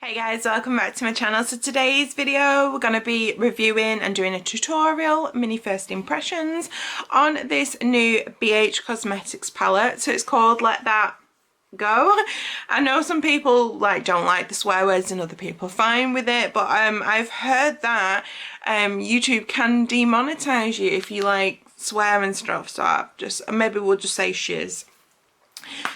Hey guys, welcome back to my channel. So today's video we're going to be reviewing and doing a tutorial, mini first impressions on this new BH Cosmetics palette. So it's called Let That Go. I know some people don't like the swear words and other people are fine with it, but I've heard that YouTube can demonetize you if you swear and stuff, so maybe we'll just say shiz.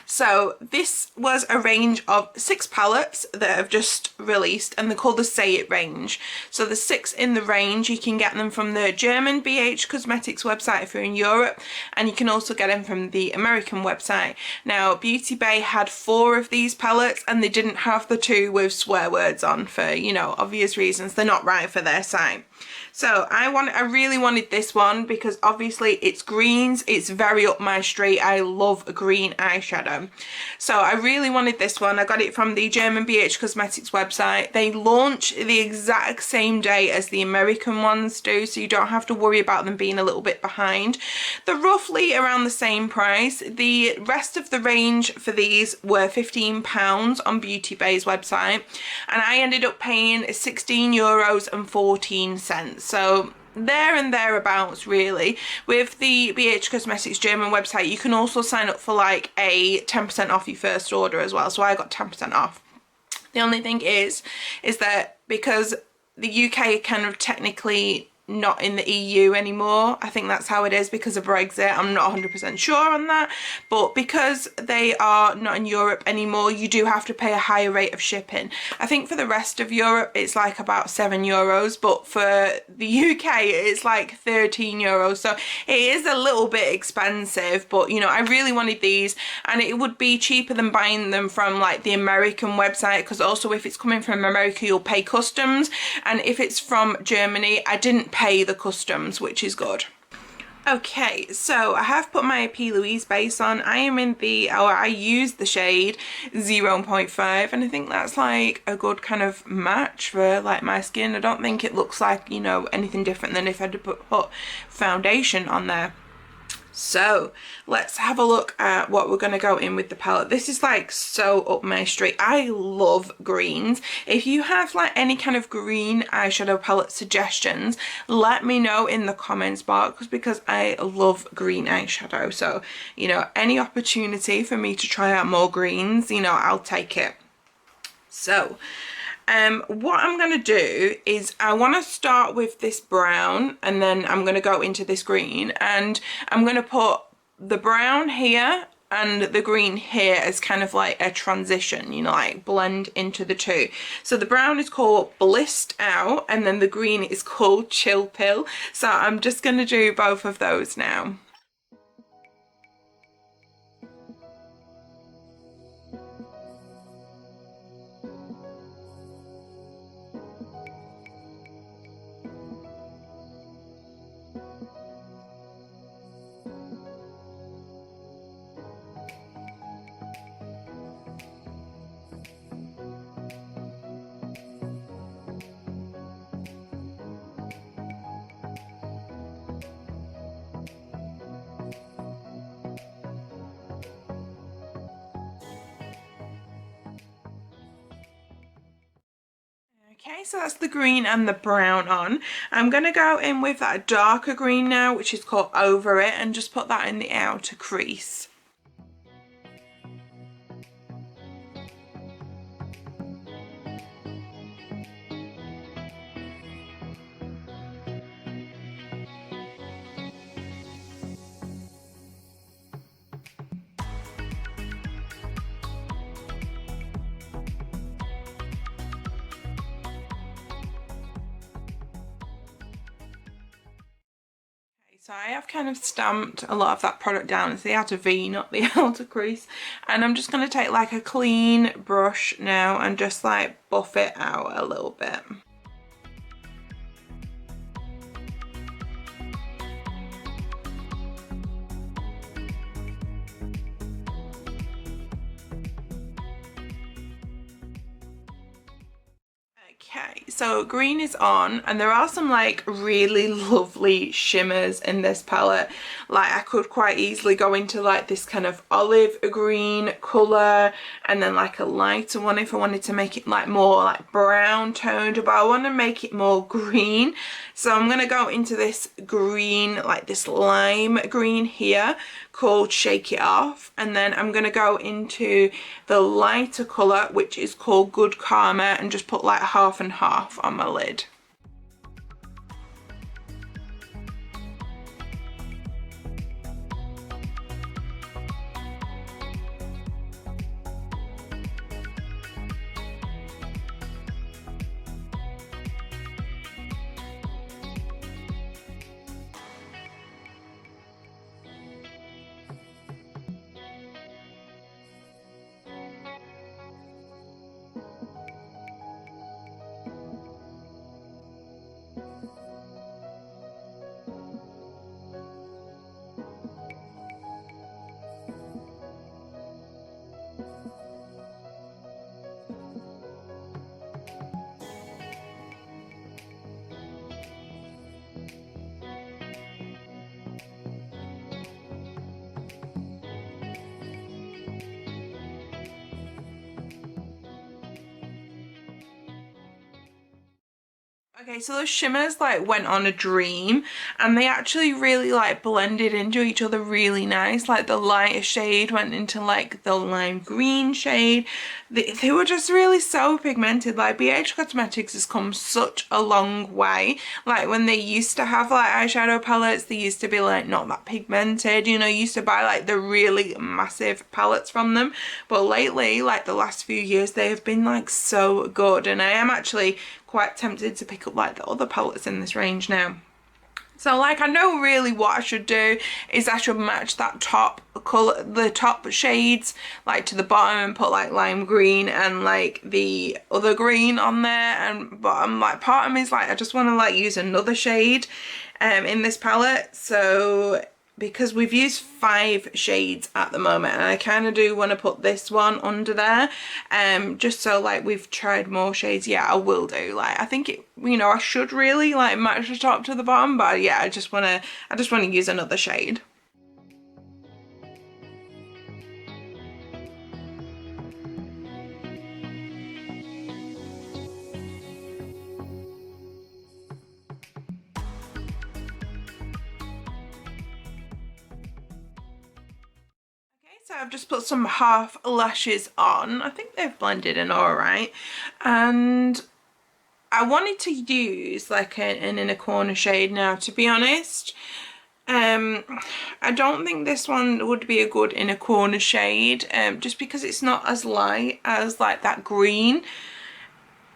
So this was a range of 6 palettes that have just released, and they're called the Say It range. So the 6 in the range, you can get them from the German BH Cosmetics website if you're in Europe, and you can also get them from the American website. Now Beauty Bay had 4 of these palettes and they didn't have the 2 with swear words on for, you know, obvious reasons. They're not right for their site. So I really wanted this one because obviously it's greens, it's very up my street. I love a green eyeshadow. So I really wanted this one. I got it from the German BH Cosmetics website. They launch the exact same day as the American ones do, so you don't have to worry about them being a little bit behind. They're roughly around the same price. The rest of the range for these were £15 on Beauty Bay's website, and I ended up paying €16.14. So there and thereabouts really. With the BH Cosmetics German website you can also sign up for a 10% off your first order as well, so I got 10% off. The only thing is that because the UK kind of technically not in the EU anymore, I think that's how it is because of Brexit, I'm not 100% sure on that, but because they are not in Europe anymore you do have to pay a higher rate of shipping. I think for the rest of Europe it's about €7, but for the UK it's €13, so it is a little bit expensive, but you know, I really wanted these, and it would be cheaper than buying them from the American website, because also if it's coming from America you'll pay customs, and if it's from Germany I didn't pay the customs, which is good. Okay, so I have put my P. Louise base on. I am in I used the shade 0.5, and I think that's a good kind of match for my skin. I don't think it looks you know, anything different than if I had put foundation on there. So let's have a look at what we're going to go in with the palette. This is so up my street. I love greens. If you have any kind of green eyeshadow palette suggestions, let me know in the comments box, because I love green eyeshadow. So, you know, any opportunity for me to try out more greens, you know, I'll take it. So what I'm going to do is I want to start with this brown, and then I'm going to go into this green, and I'm going to put the brown here and the green here as kind of a transition, you know, blend into the two. So the brown is called Blissed Out, and then the green is called Chill Pill. So I'm just going to do both of those now. Okay, so that's the green and the brown on. I'm going to go in with that darker green now, which is called Over It, and just put that in the outer crease. So I have kind of stamped a lot of that product down. It's the outer V, not the outer crease. And I'm just going to take a clean brush now and just buff it out a little bit. Okay, so green is on, and there are some like really lovely shimmers in this palette. Like I could quite easily go into like this kind of olive green colour, and then like a lighter one if I wanted to make it like more like brown toned, but I want to make it more green. So I'm going to go into this green, like this lime green here, called Shake It Off, and then I'm going to go into the lighter colour which is called Good Karma, and just put like half and half on my lid. Okay, so those shimmers like went on a dream, and they actually really like blended into each other really nice. Like the lighter shade went into like the lime green shade. They were just really so pigmented. Like BH Cosmetics has come such a long way. Like when they used to have like eyeshadow palettes, they used to be like not that pigmented, you know, you used to buy like the really massive palettes from them. But lately, like the last few years, they have been like so good, and I am actually quite tempted to pick up like the other palettes in this range now. So like I know really what I should do is I should match that top colour, the top shades like to the bottom, and put like lime green and like the other green on there, and but I'm like, part of me is like I just want to like use another shade in this palette. So because we've used 5 shades at the moment, and I kind of do want to put this one under there, just so like we've tried more shades. Yeah, I will do. Like I think it, you know, I should really like match the top to the bottom, but yeah, I just want to use another shade. So I've just put some half lashes on. I think they've blended in all right, and I wanted to use like an inner corner shade now, to be honest. I don't think this one would be a good inner corner shade, just because it's not as light as like that green.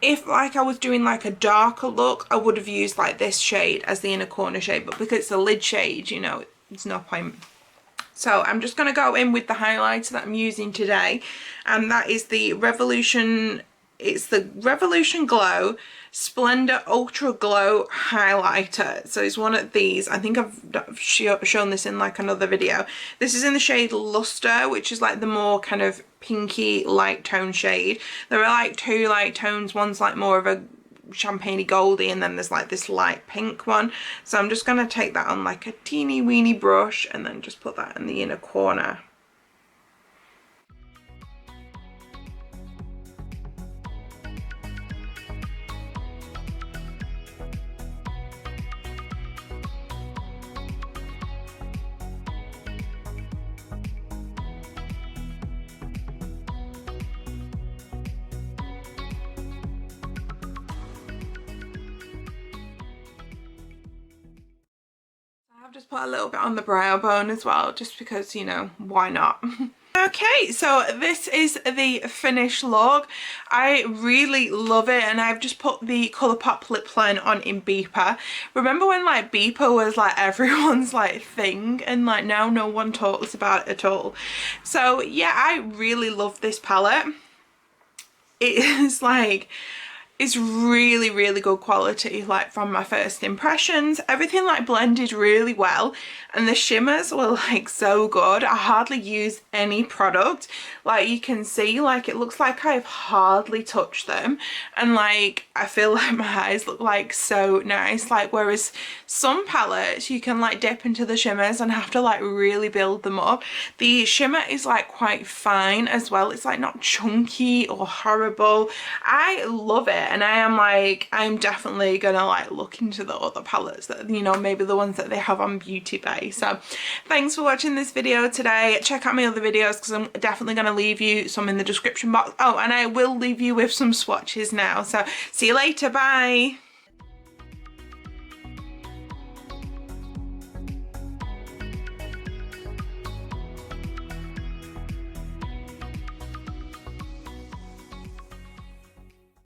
If like I was doing like a darker look, I would have used like this shade as the inner corner shade, but because it's a lid shade, you know, it's no point. So I'm just going to go in with the highlighter that I'm using today, and that is the Revolution, it's the Revolution Glow Splendor Ultra Glow Highlighter. So it's one of these. I think I've shown this in like another video. This is in the shade Luster, which is like the more kind of pinky light tone shade. There are like 2 light tones. One's like more of a champagne goldy, and then there's like this light pink one. So I'm just going to take that on like a teeny weeny brush, and then just put that in the inner corner. I've just put a little bit on the brow bone as well, just because, you know, why not? Okay, so this is the finished look. I really love it, and I've just put the Colourpop lip line on in Beeper. Remember when like Beeper was like everyone's like thing, and like now no one talks about it at all. So yeah, I really love this palette. It is like, is really, really good quality, like from my first impressions. Everything like blended really well, and the shimmers were like so good. I hardly use any product. Like you can see, like it looks like I've hardly touched them, and like I feel like my eyes look like so nice. Like whereas some palettes you can like dip into the shimmers and have to like really build them up. The shimmer is like quite fine as well. It's like not chunky or horrible. I love it, and I'm definitely gonna like look into the other palettes that, you know, maybe the ones that they have on Beauty Bay. So thanks for watching this video today. Check out my other videos because I'm definitely gonna leave you some in the description box. Oh, and I will leave you with some swatches now. So see you later, bye.